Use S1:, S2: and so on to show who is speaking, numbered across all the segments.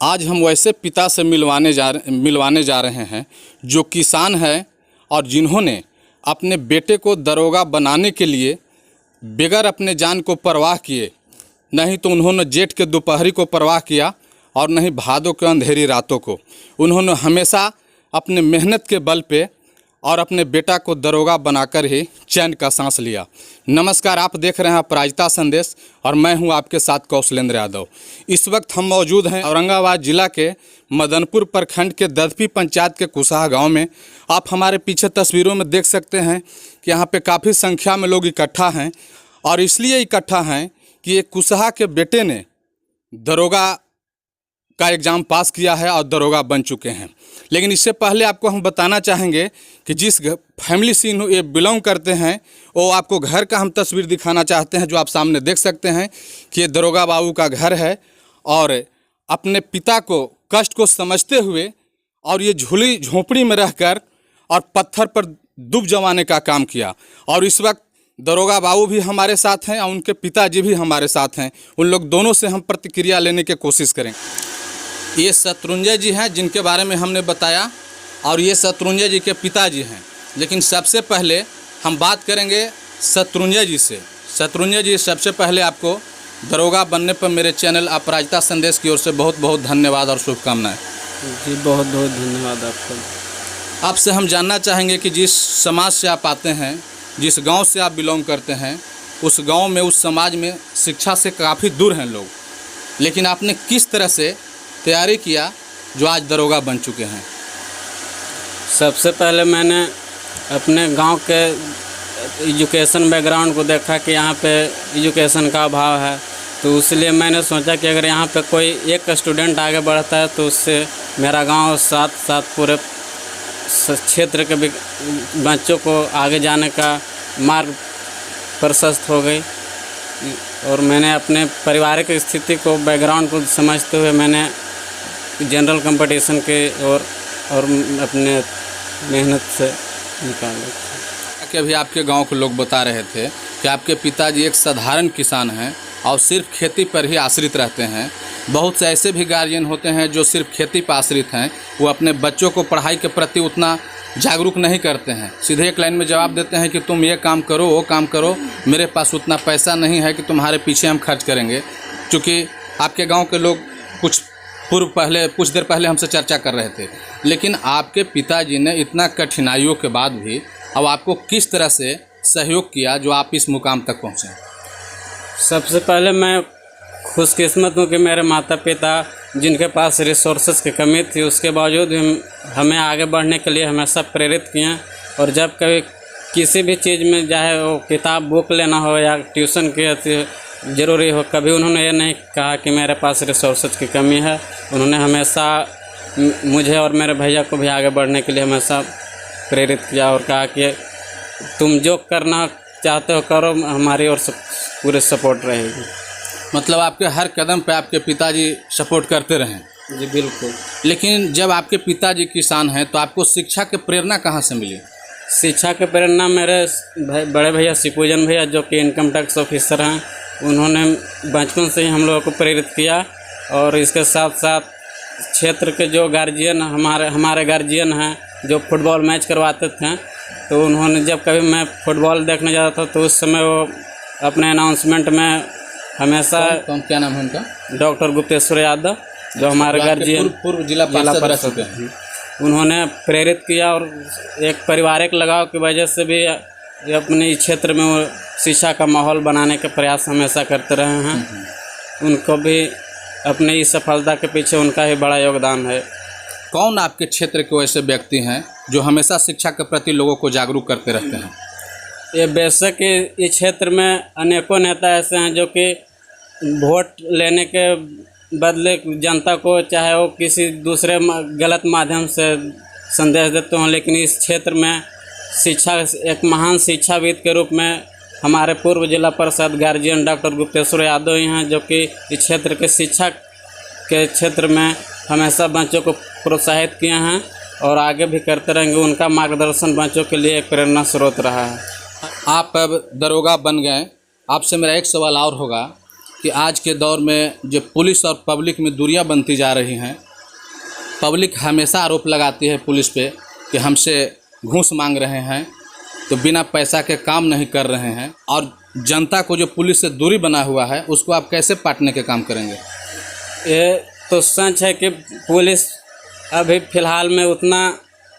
S1: आज हम वैसे पिता से मिलवाने जा रहे हैं जो किसान है और जिन्होंने अपने बेटे को दरोगा बनाने के लिए बगैर अपने जान को परवाह किए, नहीं तो उन्होंने जेठ के दोपहरी को परवाह किया और नहीं भादों के अंधेरी रातों को। उन्होंने हमेशा अपने मेहनत के बल पे और अपने बेटा को दरोगा बनाकर ही चैन का सांस लिया। नमस्कार, आप देख रहे हैं अपराजिता संदेश और मैं हूं आपके साथ कौशलेंद्र यादव। इस वक्त हम मौजूद हैं औरंगाबाद जिला के मदनपुर प्रखंड के ददपी पंचायत के कुसाहा गांव में। आप हमारे पीछे तस्वीरों में देख सकते हैं कि यहाँ पे काफ़ी संख्या में लोग इकट्ठा हैं और इसलिए इकट्ठा हैं कि एक कुसाहा के बेटे ने दरोगा का एग्ज़ाम पास किया है और दरोगा बन चुके हैं। लेकिन इससे पहले आपको हम बताना चाहेंगे कि जिस फैमिली से ये बिलोंग करते हैं वो आपको घर का हम तस्वीर दिखाना चाहते हैं, जो आप सामने देख सकते हैं कि ये दरोगा बाबू का घर है और अपने पिता को कष्ट को समझते हुए और ये झोली झोंपड़ी में रहकर और पत्थर पर डूब जमाने का काम किया। और इस वक्त दरोगा बाबू भी हमारे साथ हैं और उनके पिताजी भी हमारे साथ हैं। उन लोग दोनों से हम प्रतिक्रिया लेने की कोशिश करेंगे। ये शत्रुंजय जी हैं जिनके बारे में हमने बताया और ये शत्रुंजय जी के पिताजी हैं। लेकिन सबसे पहले हम बात करेंगे शत्रुंजय जी से। शत्रुंजय जी, सबसे पहले आपको दरोगा बनने पर मेरे चैनल अपराजिता संदेश की ओर से बहुत बहुत धन्यवाद और शुभकामनाएं।
S2: जी बहुत बहुत धन्यवाद आपका।
S1: आपसे हम जानना चाहेंगे कि जिस समाज से आप आते हैं, जिस गांव से आप बिलोंग करते हैं, उस गांव में, उस समाज में शिक्षा से काफ़ी दूर हैं लोग, लेकिन आपने किस तरह से तैयारी किया जो आज दरोगा बन चुके हैं?
S2: सबसे पहले मैंने अपने गांव के एजुकेशन बैकग्राउंड को देखा कि यहाँ पे एजुकेशन का अभाव है, तो इसलिए मैंने सोचा कि अगर यहाँ पे कोई एक स्टूडेंट आगे बढ़ता है तो उससे मेरा गांव साथ साथ पूरे क्षेत्र के बच्चों को आगे जाने का मार्ग प्रशस्त हो गई। और मैंने अपने पारिवारिक स्थिति को, बैकग्राउंड को समझते हुए मैंने जनरल कंपटीशन के और अपने मेहनत से निकाले।
S1: कि अभी आपके गांव के लोग बता रहे थे कि आपके पिताजी एक साधारण किसान हैं और सिर्फ खेती पर ही आश्रित रहते हैं। बहुत से ऐसे भी गार्जियन होते हैं जो सिर्फ खेती पर आश्रित हैं, वो अपने बच्चों को पढ़ाई के प्रति उतना जागरूक नहीं करते हैं। सीधे एक लाइन में जवाब देते हैं कि तुम ये काम करो, वो काम करो, मेरे पास उतना पैसा नहीं है कि तुम्हारे पीछे हम खर्च करेंगे। क्योंकि आपके गांव के लोग कुछ देर पहले हमसे चर्चा कर रहे थे, लेकिन आपके पिताजी ने इतना कठिनाइयों के बाद भी अब आपको किस तरह से सहयोग किया जो आप इस मुकाम तक पहुँचे?
S2: सबसे पहले मैं खुशकिस्मत हूँ कि मेरे माता पिता, जिनके पास रिसोर्सेज की कमी थी, उसके बावजूद हमें आगे बढ़ने के लिए हमेशा प्रेरित किए। और जब कभी किसी भी चीज़ में, चाहे वो किताब बुक लेना हो या ट्यूशन की ज़रूरी हो, कभी उन्होंने ये नहीं कहा कि मेरे पास रिसोर्सेज की कमी है। उन्होंने हमेशा मुझे और मेरे भैया को भी आगे बढ़ने के लिए हमेशा प्रेरित किया और कहा कि तुम जो करना चाहते हो करो, हमारी ओर से पूरे सपोर्ट रहेगी।
S1: मतलब आपके हर कदम पे आपके पिताजी सपोर्ट करते रहें?
S2: जी बिल्कुल।
S1: लेकिन जब आपके पिताजी किसान हैं तो आपको शिक्षा की प्रेरणा कहाँ से मिली?
S2: शिक्षा की प्रेरणा मेरे बड़े भैया शिपूजन भैया, जो कि इनकम टैक्स ऑफिसर हैं, उन्होंने बचपन से ही हम लोगों को प्रेरित किया। और इसके साथ साथ क्षेत्र के जो गार्जियन हमारे गार्जियन हैं, जो फुटबॉल मैच करवाते थे, तो उन्होंने, जब कभी मैं फुटबॉल देखने जाता था तो उस समय वो अपने अनाउंसमेंट में हमेशा
S1: क्या नाम है उनका?
S2: डॉक्टर गुप्तेश्वर यादव, जो हमारे गार्जियन
S1: पूर्व जिला पार्षद हैं,
S2: उन्होंने प्रेरित किया। और एक पारिवारिक लगाव की वजह से भी अपने क्षेत्र में वो शिक्षा का माहौल बनाने के प्रयास हमेशा करते रहे हैं। उनको भी अपने इस सफलता के पीछे उनका ही बड़ा योगदान है।
S1: कौन आपके क्षेत्र के ऐसे व्यक्ति हैं जो हमेशा शिक्षा के प्रति लोगों को जागरूक करते रहते हैं?
S2: ये बेशक इस क्षेत्र में अनेकों नेता ऐसे हैं जो कि वोट लेने के बदले जनता को, चाहे वो किसी दूसरे गलत माध्यम से संदेश देते हों, लेकिन इस क्षेत्र में शिक्षा, एक महान शिक्षाविद के रूप में हमारे पूर्व जिला परिषद गार्जियन डॉक्टर गुप्तेश्वर यादव ही हैं, जो कि इस क्षेत्र के शिक्षा के क्षेत्र में हमेशा बच्चों को प्रोत्साहित किए हैं और आगे भी करते रहेंगे। उनका मार्गदर्शन बच्चों के लिए एक प्रेरणा स्रोत रहा है।
S1: आप अब दरोगा बन गए, आपसे मेरा एक सवाल और होगा कि आज के दौर में जो पुलिस और पब्लिक में दूरियां बनती जा रही हैं। पब्लिक हमेशा आरोप लगाती है पुलिस पे कि हमसे घूस मांग रहे हैं, तो बिना पैसा के काम नहीं कर रहे हैं, और जनता को जो पुलिस से दूरी बना हुआ है उसको आप कैसे पाटने के काम करेंगे?
S2: ये तो सच है कि पुलिस अभी फ़िलहाल में उतना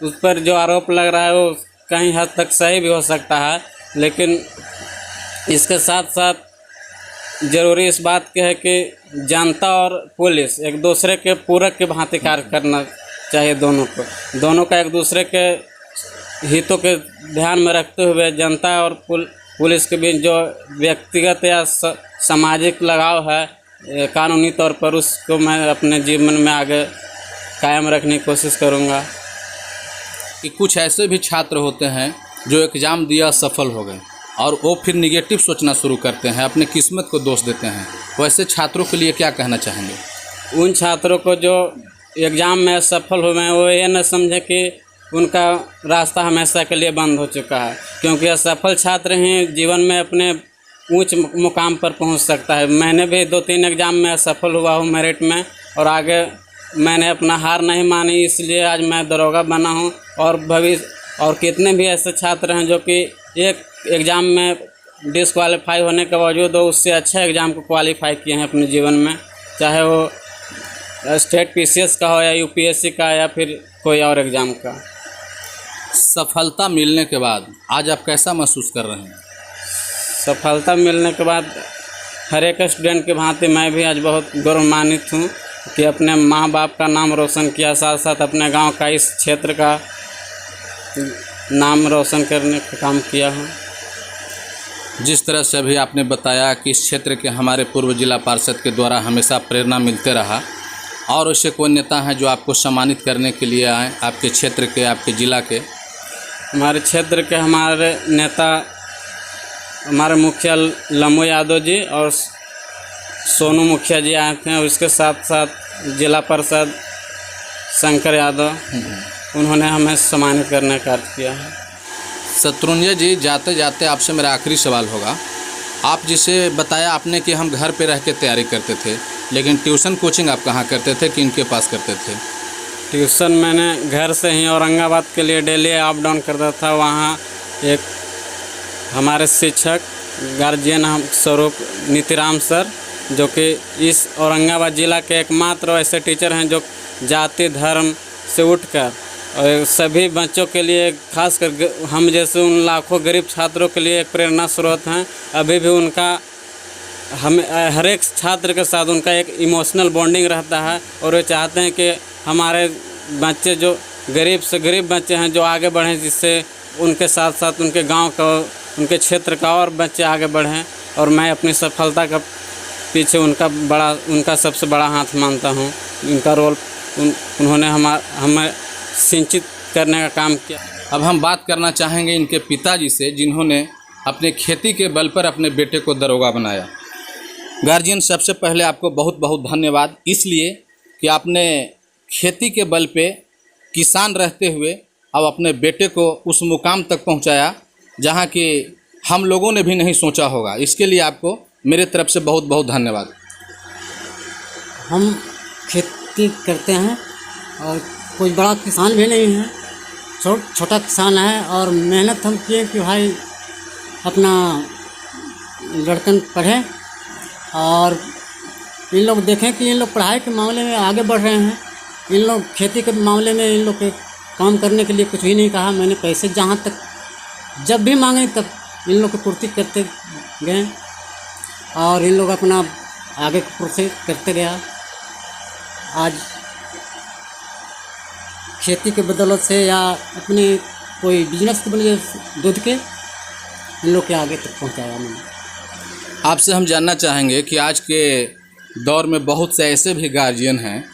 S2: उस पर जो आरोप लग रहा है वो कहीं हद तक सही भी हो सकता है, लेकिन इसके साथ साथ ज़रूरी इस बात की है कि जनता और पुलिस एक दूसरे के पूरक के भांति कार्य करना चाहिए। दोनों का एक दूसरे के हितों के ध्यान में रखते हुए जनता और पुलिस के बीच जो व्यक्तिगत या सामाजिक लगाव है कानूनी तौर पर, उसको मैं अपने जीवन में आगे कायम रखने की कोशिश करूँगा।
S1: कि कुछ ऐसे भी छात्र होते हैं जो एग्ज़ाम दिया सफल हो गए और वो फिर निगेटिव सोचना शुरू करते हैं, अपने किस्मत को दोष देते हैं, वैसे छात्रों के लिए क्या कहना चाहेंगे?
S2: उन छात्रों को जो एग्ज़ाम में सफल हुए हैं वो ये न समझे कि उनका रास्ता हमेशा के लिए बंद हो चुका है, क्योंकि असफल छात्र ही जीवन में अपने ऊंच मुकाम पर पहुंच सकता है। मैंने भी 2-3 एग्ज़ाम में असफल हुआ हूं मेरिट में, और आगे मैंने अपना हार नहीं मानी, इसलिए आज मैं दरोगा बना हूं। और और कितने भी ऐसे छात्र हैं जो कि एक एग्ज़ाम में डिसक्वालीफाई होने के बावजूद उससे अच्छा एग्ज़ाम को क्वालिफाई किए हैं अपने जीवन में, चाहे वो स्टेट पीसीएस का हो या यूपीएससी का या फिर कोई और एग्ज़ाम का।
S1: सफलता मिलने के बाद आज आप कैसा महसूस कर रहे हैं?
S2: सफलता मिलने के बाद हर एक स्टूडेंट की भांति मैं भी आज बहुत गौरवान्वित हूँ कि अपने माँ बाप का नाम रोशन किया, साथ साथ अपने गांव का, इस क्षेत्र का नाम रोशन करने का काम किया हूँ।
S1: जिस तरह से अभी आपने बताया कि इस क्षेत्र के हमारे पूर्व जिला पार्षद के द्वारा हमेशा प्रेरणा मिलते रहा, और ऐसे कोई नेता हैं जो आपको सम्मानित करने के लिए आए आपके क्षेत्र के, आपके ज़िला के?
S2: हमारे क्षेत्र के हमारे नेता, हमारे मुखिया लम्बू यादव जी और सोनू मुखिया जी आए थे, और इसके साथ साथ जिला पार्षद शंकर यादव, उन्होंने हमें सम्मानित करने का कार्य किया है।
S1: शत्रुंजय जी, जाते जाते आपसे मेरा आखिरी सवाल होगा। आप जिसे बताया आपने कि हम घर पे रह के तैयारी करते थे, लेकिन ट्यूशन कोचिंग आप कहाँ करते थे, किनके पास करते थे?
S2: ट्यूशन मैंने घर से ही औरंगाबाद के लिए डेली अप डाउन करता था। वहाँ एक हमारे शिक्षक गार्जियन हम स्वरूप नीतिराम सर, जो कि इस औरंगाबाद ज़िला के एकमात्र ऐसे टीचर हैं जो जाति धर्म से उठकर और सभी बच्चों के लिए, खासकर हम जैसे उन लाखों गरीब छात्रों के लिए एक प्रेरणा स्रोत हैं। अभी भी उनका हम हर एक छात्र के साथ उनका एक इमोशनल बॉन्डिंग रहता है, और वे चाहते हैं कि हमारे बच्चे जो गरीब से गरीब बच्चे हैं जो आगे बढ़ें, जिससे उनके साथ साथ उनके गांव का, उनके क्षेत्र का और बच्चे आगे बढ़ें। और मैं अपनी सफलता का पीछे उनका सबसे बड़ा हाथ मानता हूं। उनका रोल उन्होंने हमें सिंचित करने का काम किया।
S1: अब हम बात करना चाहेंगे इनके पिताजी से, जिन्होंने अपने खेती के बल पर अपने बेटे को दरोगा बनाया। गार्जियन, सबसे पहले आपको बहुत बहुत धन्यवाद, इसलिए कि आपने खेती के बल पे किसान रहते हुए अब अपने बेटे को उस मुकाम तक पहुंचाया जहां कि हम लोगों ने भी नहीं सोचा होगा। इसके लिए आपको मेरे तरफ से बहुत बहुत धन्यवाद।
S3: हम खेती करते हैं और कोई बड़ा किसान भी नहीं है, छोटा किसान है, और मेहनत हम किए कि भाई अपना लड़कन पढ़े और इन लोग देखें कि इन लोग पढ़ाई के मामले में आगे बढ़ रहे हैं। इन लोग खेती के मामले में इन लोग के काम करने के लिए कुछ भी नहीं कहा। मैंने पैसे जहाँ तक जब भी मांगे तब इन लोग की पूर्ति करते गए, और इन लोग अपना आगे प्रोसेस करते गया। आज खेती के बदौलत से या अपने कोई बिजनेस के बदले दूध के इन लोग के आगे तक पहुंचाया मैंने।
S1: आपसे हम जानना चाहेंगे कि आज के दौर में बहुत से ऐसे भी गार्जियन हैं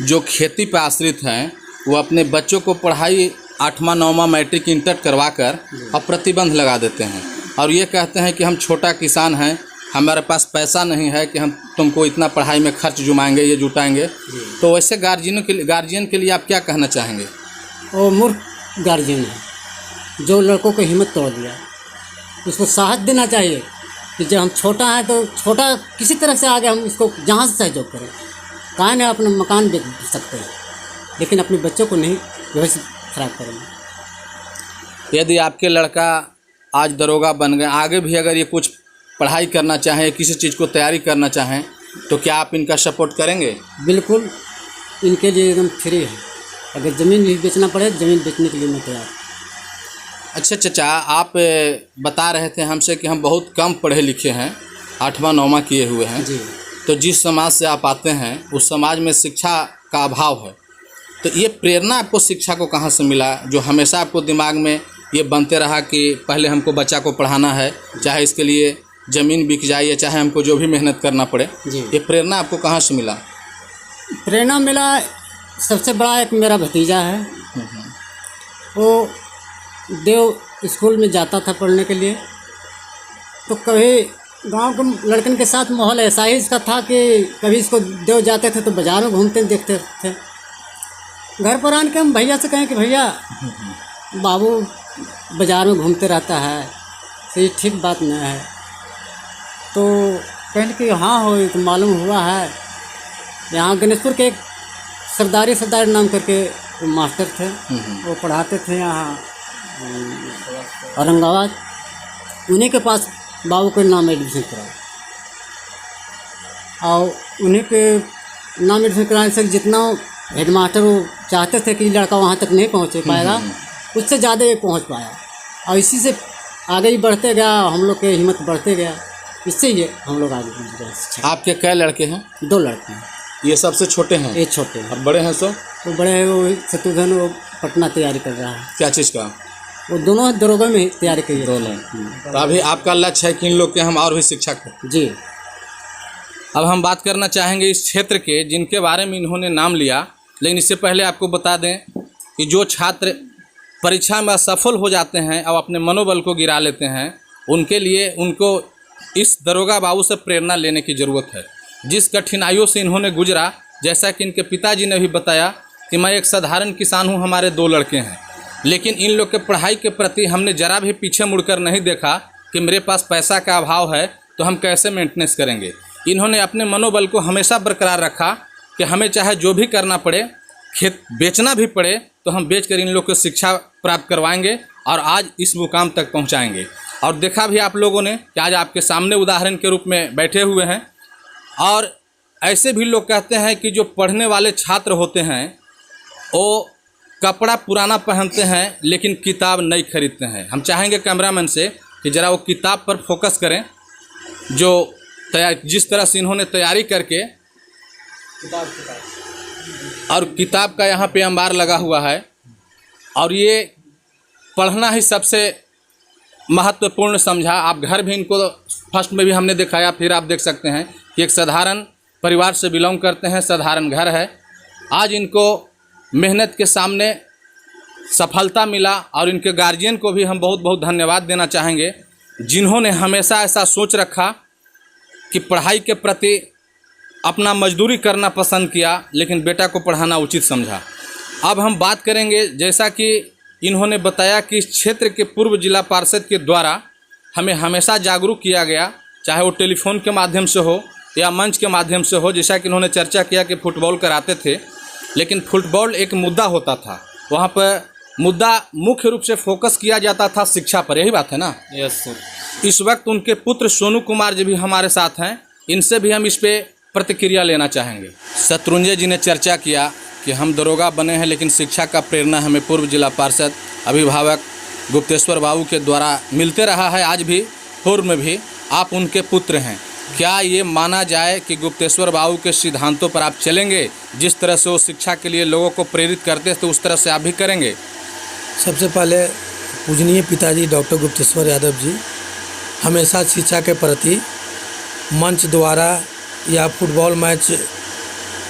S1: जो खेती पर आश्रित हैं, वो अपने बच्चों को पढ़ाई 8वां 9वां मैट्रिक इंटर करवा कर अब प्रतिबंध लगा देते हैं और ये कहते हैं कि हम छोटा किसान हैं, हमारे पास पैसा नहीं है कि हम तुमको इतना पढ़ाई में खर्च जुमाएंगे, ये जुटाएंगे। तो वैसे गार्जियन के लिए आप क्या कहना चाहेंगे?
S3: वो मूर्ख गार्जियन है जो लड़कों को हिम्मत तोड़ दिया। उसको साहस देना चाहिए कि जब हम छोटा है तो छोटा किसी तरह से आगे हम इसको जहाँ से सहयोग करें। कहाँ ने अपना मकान बेच सकते हैं, लेकिन अपने बच्चों को नहीं व्यवस्थित खराब करेंगे।
S1: यदि आपके लड़का आज दरोगा बन गए, आगे भी अगर ये कुछ पढ़ाई करना चाहें, किसी चीज़ को तैयारी करना चाहें, तो क्या आप इनका सपोर्ट करेंगे?
S3: बिल्कुल, इनके लिए एकदम फ्री है। अगर ज़मीन भी बेचना पड़े, ज़मीन बेचने के लिए मैं तैयार।
S1: अच्छा चचा, आप बता रहे थे हमसे कि हम बहुत कम पढ़े लिखे हैं, 8वां 9वां किए हुए हैं
S3: जी।
S1: तो जिस समाज से आप आते हैं उस समाज में शिक्षा का अभाव है, तो ये प्रेरणा आपको शिक्षा को कहाँ से मिला, जो हमेशा आपको दिमाग में ये बनते रहा कि पहले हमको बच्चा को पढ़ाना है, चाहे इसके लिए ज़मीन बिक जाए या चाहे हमको जो भी मेहनत करना पड़े?
S3: जी।
S1: ये प्रेरणा आपको कहाँ से मिला?
S3: प्रेरणा मिला, सबसे बड़ा एक मेरा भतीजा है, वो देव स्कूल में जाता था पढ़ने के लिए। तो कभी गांव के लड़कन के साथ माहौल ऐसा ही इसका था कि कभी इसको देव जाते थे तो बाज़ार में घूमते देखते थे। घर पर आने के हम भैया से कहें कि भैया बाबू बाज़ार में घूमते रहता है, तो ये ठीक बात नहीं है। तो कहने कि हाँ हो, तो मालूम हुआ है। यहाँ गणेशपुर के एक सरदार नाम करके मास्टर थे, वो पढ़ाते थे यहाँ औरंगाबाद। उन्हीं के पास बाबू के नाम एडमिशन कराया, और उन्हीं के नाम एडमिशन कराने से जितना हेडमास्टर वो चाहते थे कि लड़का वहाँ तक नहीं पहुँच पाएगा, उससे ज़्यादा ये पहुँच पाया। और इसी से आगे ही बढ़ते गया, हम लोग के हिम्मत बढ़ते गया, इससे ये हम लोग आगे बढ़ गए।
S1: आपके कै लड़के हैं?
S3: 2 लड़के हैं।
S1: ये सबसे छोटे हैं?
S3: ये छोटे हैं।
S1: अब बड़े हैं सो?
S3: वो बड़े हैं, वो शत्रुघ्न, वो पटना तैयारी कर रहा है।
S1: क्या चीज़ का?
S3: वो दोनों दरोगा में तैयारी की है।
S1: दोनों। तो अभी आपका लक्ष्य है कि इन लोग के हम और भी शिक्षा करें?
S3: जी।
S1: अब हम बात करना चाहेंगे इस क्षेत्र के जिनके बारे में इन्होंने नाम लिया, लेकिन इससे पहले आपको बता दें कि जो छात्र परीक्षा में असफल हो जाते हैं और अपने मनोबल को गिरा लेते हैं, उनके लिए उनको इस दरोगा बाबू से प्रेरणा लेने की ज़रूरत है। जिस कठिनाइयों से इन्होंने गुजरा, जैसा कि इनके पिताजी ने भी बताया कि मैं एक साधारण किसान हूँ, हमारे 2 लड़के हैं, लेकिन इन लोग के पढ़ाई के प्रति हमने ज़रा भी पीछे मुड़कर नहीं देखा कि मेरे पास पैसा का अभाव है तो हम कैसे मेंटेनेंस करेंगे। इन्होंने अपने मनोबल को हमेशा बरकरार रखा कि हमें चाहे जो भी करना पड़े, खेत बेचना भी पड़े तो हम बेचकर इन लोग को शिक्षा प्राप्त करवाएंगे और आज इस मुकाम तक पहुंचाएंगे। और देखा भी आप लोगों ने कि आज आपके सामने उदाहरण के रूप में बैठे हुए हैं। और ऐसे भी लोग कहते हैं कि जो पढ़ने वाले छात्र होते हैं वो कपड़ा पुराना पहनते हैं लेकिन किताब नहीं खरीदते हैं। हम चाहेंगे कैमरामैन से कि ज़रा वो किताब पर फोकस करें, जो जिस तरह से इन्होंने तैयारी करके और किताब का यहाँ पे अंबार लगा हुआ है, और ये पढ़ना ही सबसे महत्वपूर्ण समझा। आप घर भी इनको फर्स्ट में भी हमने दिखाया, फिर आप देख सकते हैं कि एक साधारण परिवार से बिलोंग करते हैं, साधारण घर है। आज इनको मेहनत के सामने सफलता मिला और इनके गार्जियन को भी हम बहुत बहुत धन्यवाद देना चाहेंगे, जिन्होंने हमेशा ऐसा सोच रखा कि पढ़ाई के प्रति अपना मजदूरी करना पसंद किया, लेकिन बेटा को पढ़ाना उचित समझा। अब हम बात करेंगे, जैसा कि इन्होंने बताया कि इस क्षेत्र के पूर्व जिला पार्षद के द्वारा हमें हमेशा जागरूक किया गया, चाहे वो टेलीफोन के माध्यम से हो या मंच के माध्यम से हो। जैसा कि इन्होंने चर्चा किया कि फुटबॉल कराते थे, लेकिन फुटबॉल एक मुद्दा होता था, वहाँ पर मुद्दा मुख्य रूप से फोकस किया जाता था शिक्षा पर। यही बात है ना?
S2: Yes sir.
S1: इस वक्त उनके पुत्र सोनू कुमार जी भी हमारे साथ हैं, इनसे भी हम इस पर प्रतिक्रिया लेना चाहेंगे। शत्रुंजय जी ने चर्चा किया कि हम दरोगा बने हैं, लेकिन शिक्षा का प्रेरणा हमें पूर्व जिला पार्षद अभिभावक गुप्तेश्वर बाबू के द्वारा मिलते रहा है। आज भी पूर्व में भी आप उनके पुत्र हैं। क्या ये माना जाए कि गुप्तेश्वर बाबू के सिद्धांतों पर आप चलेंगे? जिस तरह से वो शिक्षा के लिए लोगों को प्रेरित करते थे, उस तरह से आप भी करेंगे?
S4: सबसे पहले पूजनीय पिताजी डॉक्टर गुप्तेश्वर यादव जी हमेशा शिक्षा के प्रति मंच द्वारा या फुटबॉल मैच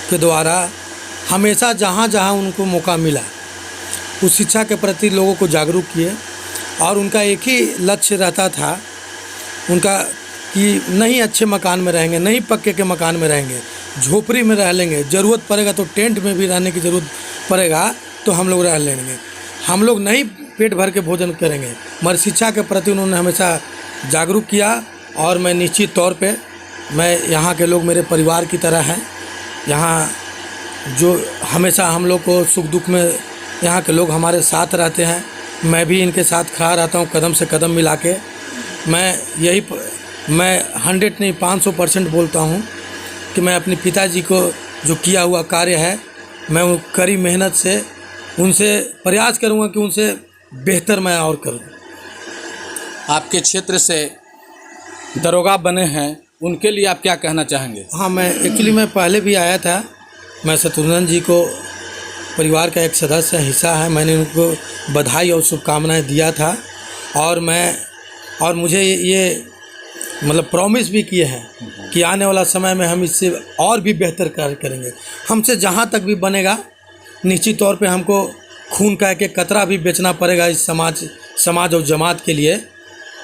S4: के द्वारा हमेशा जहाँ जहाँ उनको मौका मिला उस शिक्षा के प्रति लोगों को जागरूक किए। और उनका एक ही लक्ष्य रहता था उनका कि नहीं अच्छे मकान में रहेंगे, नहीं पक्के के मकान में रहेंगे, झोपड़ी में रह लेंगे, ज़रूरत पड़ेगा तो टेंट में भी रहने की ज़रूरत पड़ेगा तो हम लोग रह लेंगे, हम लोग नहीं पेट भर के भोजन करेंगे। मगर शिक्षा के प्रति उन्होंने हमेशा जागरूक किया और मैं निश्चित तौर पे मैं यहाँ के लोग मेरे परिवार की तरह हैं। यहाँ जो हमेशा हम लोग को सुख दुख में यहाँ के लोग हमारे साथ रहते हैं। मैं भी इनके साथ खड़ा रहता हूँ कदम से कदम मिला के। मैं 100 नहीं 500% बोलता हूँ कि मैं अपने पिताजी को जो किया हुआ कार्य है मैं वो कड़ी मेहनत से उनसे प्रयास करूँगा कि उनसे बेहतर मैं और करूँ।
S1: आपके क्षेत्र से दरोगा बने हैं, उनके लिए आप क्या कहना चाहेंगे?
S4: हाँ, मैं पहले भी आया था। मैं शत्रुघ्न जी को परिवार का एक सदस्य हिस्सा है, मैंने उनको बधाई और शुभकामनाएं दिया था और मुझे ये मतलब प्रॉमिस भी किए हैं कि आने वाला समय में हम इससे और भी बेहतर कार्य करेंगे। हमसे जहाँ तक भी बनेगा निश्चित तौर पे हमको खून का एक कतरा भी बेचना पड़ेगा इस समाज और जमात के लिए,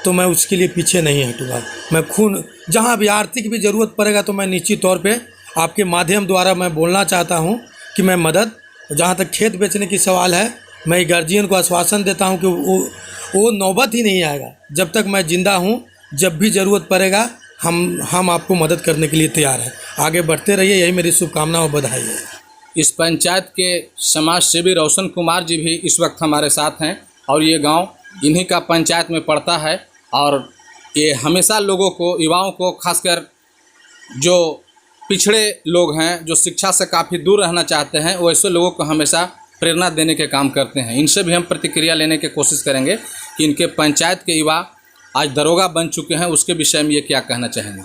S4: तो मैं उसके लिए पीछे नहीं हटूँगा। मैं खून जहाँ भी आर्थिक भी ज़रूरत पड़ेगा तो मैं निश्चित तौर पे आपके माध्यम द्वारा मैं बोलना चाहता हूँ कि मैं मदद। जहाँ तक खेत बेचने की सवाल है, मैं गार्जियन को आश्वासन देता हूँ कि वो नौबत ही नहीं आएगा। जब तक मैं ज़िंदा हूँ, जब भी ज़रूरत पड़ेगा हम आपको मदद करने के लिए तैयार हैं। आगे बढ़ते रहिए, यही मेरी शुभकामना और बधाई है।
S1: इस पंचायत के समाज सेवी रोशन कुमार जी भी इस वक्त हमारे साथ हैं और ये गांव इन्हीं का पंचायत में पड़ता है और ये हमेशा लोगों को, युवाओं को, खासकर जो पिछड़े लोग हैं, जो शिक्षा से काफ़ी दूर रहना चाहते हैं, वैसे लोगों को हमेशा प्रेरणा देने के काम करते हैं। इनसे भी हम प्रतिक्रिया लेने की कोशिश करेंगे कि इनके पंचायत के युवा आज दरोगा बन चुके हैं, उसके विषय में ये क्या कहना चाहेंगे।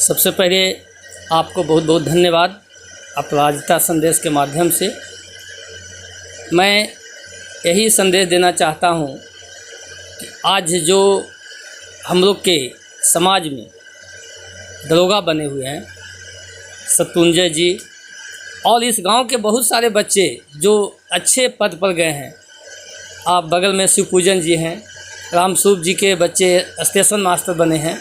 S5: सबसे पहले आपको बहुत बहुत धन्यवाद अपराजिता संदेश के माध्यम से। मैं यही संदेश देना चाहता हूँ कि आज जो हम लोग के समाज में दरोगा बने हुए हैं शत्रुंजय जी, और इस गांव के बहुत सारे बच्चे जो अच्छे पद पर गए हैं। आप बगल में शिवपूजन जी हैं, रामसूप जी के बच्चे स्टेशन मास्टर बने हैं,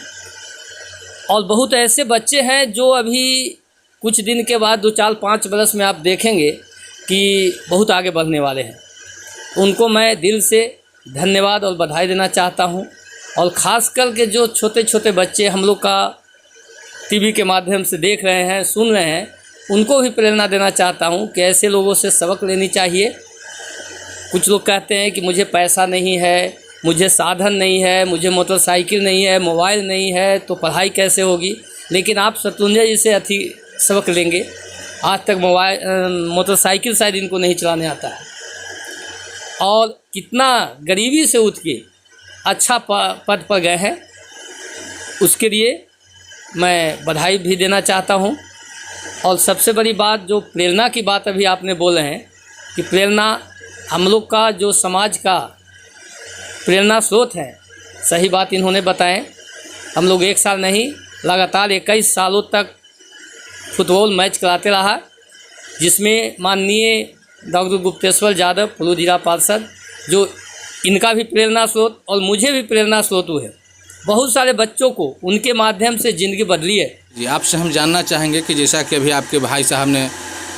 S5: और बहुत ऐसे बच्चे हैं जो अभी कुछ दिन के बाद 2-4-5 बरस में आप देखेंगे कि बहुत आगे बढ़ने वाले हैं। उनको मैं दिल से धन्यवाद और बधाई देना चाहता हूं। और ख़ास कर के जो छोटे छोटे बच्चे हम लोग का टीवी के माध्यम से देख रहे हैं, सुन रहे हैं, उनको भी प्रेरणा देना चाहता हूं कि ऐसे लोगों से सबक लेनी चाहिए। कुछ लोग कहते हैं कि मुझे पैसा नहीं है, मुझे साधन नहीं है, मुझे मोटरसाइकिल नहीं है, मोबाइल नहीं है, तो पढ़ाई कैसे होगी। लेकिन आप शत्रुंजय जी से अति सबक लेंगे। आज तक मोटरसाइकिल शायद इनको नहीं चलाने आता है, और कितना गरीबी से उठ के अच्छा पद पर गए हैं, उसके लिए मैं बधाई भी देना चाहता हूं। और सबसे बड़ी बात, जो प्रेरणा की बात अभी आपने बोले हैं कि प्रेरणा हम लोग का जो समाज का प्रेरणा स्रोत है, सही बात इन्होंने बताएं। हम लोग 1 साल नहीं, लगातार 21 सालों तक फुटबॉल मैच कराते रहा, जिसमें माननीय डॉक्टर गुप्तेश्वर यादव फुलू जिला पार्षद, जो इनका भी प्रेरणा स्रोत और मुझे भी प्रेरणा स्रोत है। बहुत सारे बच्चों को उनके माध्यम से ज़िंदगी बदली है।
S1: जी, आपसे हम जानना चाहेंगे कि जैसा कि अभी आपके भाई साहब ने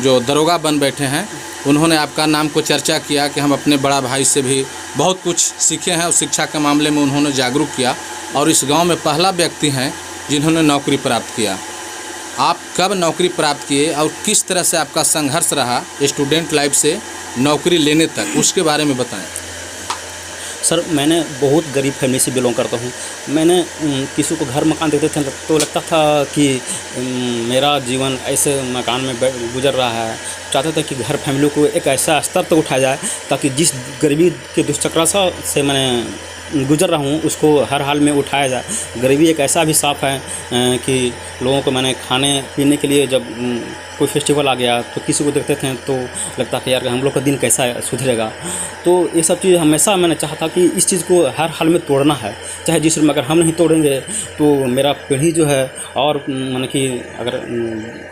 S1: जो दरोगा बन बैठे हैं, उन्होंने आपका नाम को चर्चा किया कि हम अपने बड़ा भाई से भी बहुत कुछ सीखे हैं और शिक्षा के मामले में उन्होंने जागरूक किया और इस गांव में पहला व्यक्ति हैं जिन्होंने नौकरी प्राप्त किया। आप कब नौकरी प्राप्त किए और किस तरह से आपका संघर्ष रहा स्टूडेंट लाइफ से नौकरी लेने तक, उसके बारे में बताएं।
S6: सर, मैंने बहुत गरीब फैमिली से बिलोंग करता हूँ। मैंने किसी को घर मकान देखते थे तो लगता था कि मेरा जीवन ऐसे मकान में गुजर रहा है। चाहते थे कि घर फैमिली को एक ऐसा स्तर तक उठाया जाए ताकि जिस गरीबी के दुष्चक्र से मैंने गुजर रहा हूँ उसको हर हाल में उठाया जाए। गरीबी एक ऐसा भी साफ है कि लोगों को मैंने खाने पीने के लिए जब कोई फेस्टिवल आ गया तो किसी को देखते थे तो लगता था यार हम लोग का दिन कैसा सुधरेगा। तो ये सब चीज़ हमेशा मैंने चाहा था कि इस चीज़ को हर हाल में तोड़ना है, चाहे जिस रूप में अगर हम नहीं तोड़ेंगे तो मेरा पीढ़ी जो है और माने कि अगर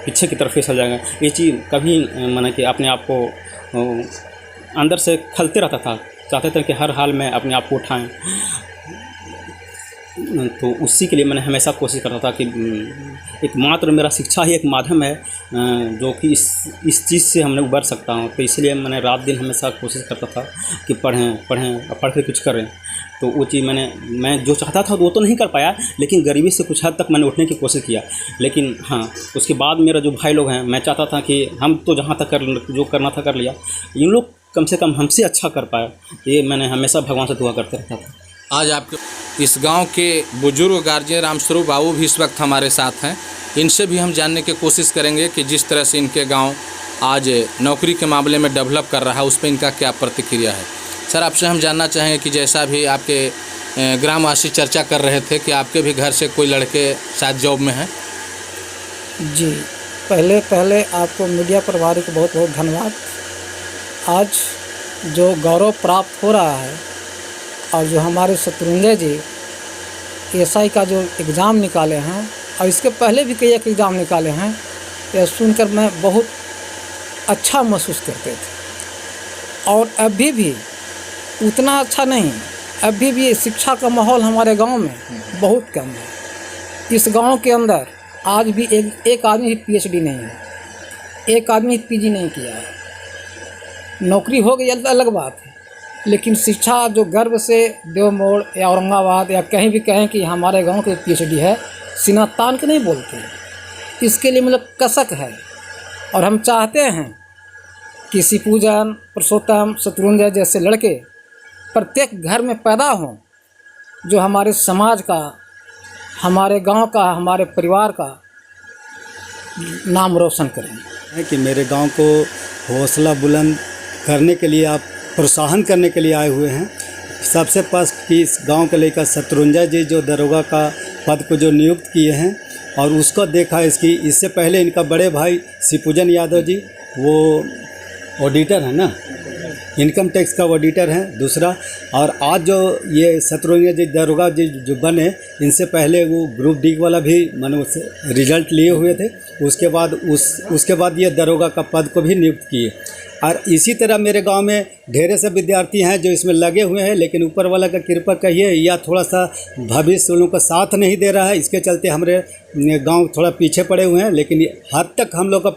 S6: पीछे की तरफ फिसल जाएगा। ये चीज़ कभी माने कि अपने आप को अंदर से खलते रहता था, चाहते थे कि हर हाल में अपने आप को उठाएं। तो उसी के लिए मैंने हमेशा कोशिश करता था कि एकमात्र मेरा शिक्षा ही एक माध्यम है जो कि इस चीज़ से हमने उबर सकता हूँ। तो इसलिए मैंने रात दिन हमेशा कोशिश करता था कि पढ़ें और पढ़ के कुछ करें। तो वो चीज़ मैं जो चाहता था वो तो नहीं कर पाया, लेकिन गरीबी से कुछ हद तक मैंने उठने की कोशिश किया। लेकिन हाँ, उसके बाद मेरा जो भाई लोग हैं, मैं चाहता था कि हम तो जहाँ तक जो करना था कर लिया, इन लोग कम से कम हमसे अच्छा कर पाए। ये मैंने हमेशा भगवान से दुआ करते रहता था।
S1: आज आपके इस गांव के बुजुर्ग गार्जियन रामस्वरूप बाबू भी इस वक्त हमारे साथ हैं। इनसे भी हम जानने की कोशिश करेंगे कि जिस तरह से इनके गांव आज नौकरी के मामले में डेवलप कर रहा है, उस पर इनका क्या प्रतिक्रिया है। सर, आपसे हम जानना चाहेंगे कि जैसा भी आपके ग्रामवासी चर्चा कर रहे थे कि आपके भी घर से कोई लड़के शायद जॉब में हैं।
S7: जी, पहले आपको मीडिया प्रभारी को बहुत बहुत धन्यवाद। आज जो गौरव प्राप्त हो रहा है और जो हमारे शत्रुंजय जी एसआई का जो एग्ज़ाम निकाले हैं और इसके पहले भी कई एक एग्ज़ाम निकाले हैं, यह सुनकर मैं बहुत अच्छा महसूस करते थे। और अभी भी उतना अच्छा नहीं, अभी भी शिक्षा का माहौल हमारे गांव में बहुत कम है। इस गांव के अंदर आज भी एक आदमी पीएचडी नहीं है, एक आदमी पीजी नहीं किया है। नौकरी हो गई अलग बात है, लेकिन शिक्षा जो गर्व से देवमोड़ या औरंगाबाद या कहीं भी कहें कि हमारे गांव के पीएचडी है, सीना तान के नहीं बोलते। इसके लिए मतलब कसक है। और हम चाहते हैं कि शिवपूजन, पुरुषोत्तम, शत्रुंजय जैसे लड़के प्रत्येक घर में पैदा हों, जो हमारे समाज का, हमारे गांव का, हमारे परिवार का नाम रोशन करें।
S8: है कि मेरे गांव को हौसला बुलंद करने के लिए, आप प्रोत्साहन करने के लिए आए हुए हैं। सबसे पास कि इस गांव के लेकर शत्रुंजय जी जो दरोगा का पद को जो नियुक्त किए हैं, और उसको देखा इससे पहले इनका बड़े भाई शिवपूजन यादव जी, वो ऑडिटर है ना, इनकम टैक्स का ऑडिटर है दूसरा। और आज जो ये शत्रुंजय जी दरोगा जी जो बने, इनसे पहले वो ग्रुप डी वाला भी मैंने उससे रिजल्ट लिए हुए थे। उसके बाद ये दरोगा का पद को भी नियुक्त किए। और इसी तरह मेरे गांव में ढेरे से विद्यार्थी हैं जो इसमें लगे हुए हैं, लेकिन ऊपर वाला का कृपा कहिए या थोड़ा सा भविष्य उन लोगों का साथ नहीं दे रहा है। इसके चलते हमारे गांव थोड़ा पीछे पड़े हुए हैं। लेकिन हद तक हम लोग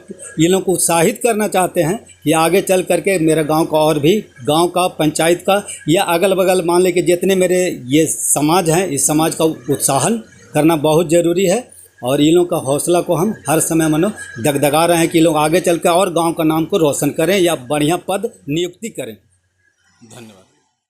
S8: ये लोगों को उत्साहित करना चाहते हैं कि आगे चल करके मेरे गांव का, और भी गांव का, पंचायत का या अगल बगल मान लें कि जितने मेरे ये समाज हैं, इस समाज का उत्साहन करना बहुत ज़रूरी है। और इन लोगों का हौसला को हम हर समय मानो दगदगा रहे हैं कि लोग आगे चल कर और गाँव का नाम को रोशन करें या बढ़िया पद नियुक्ति करें।
S1: धन्यवाद।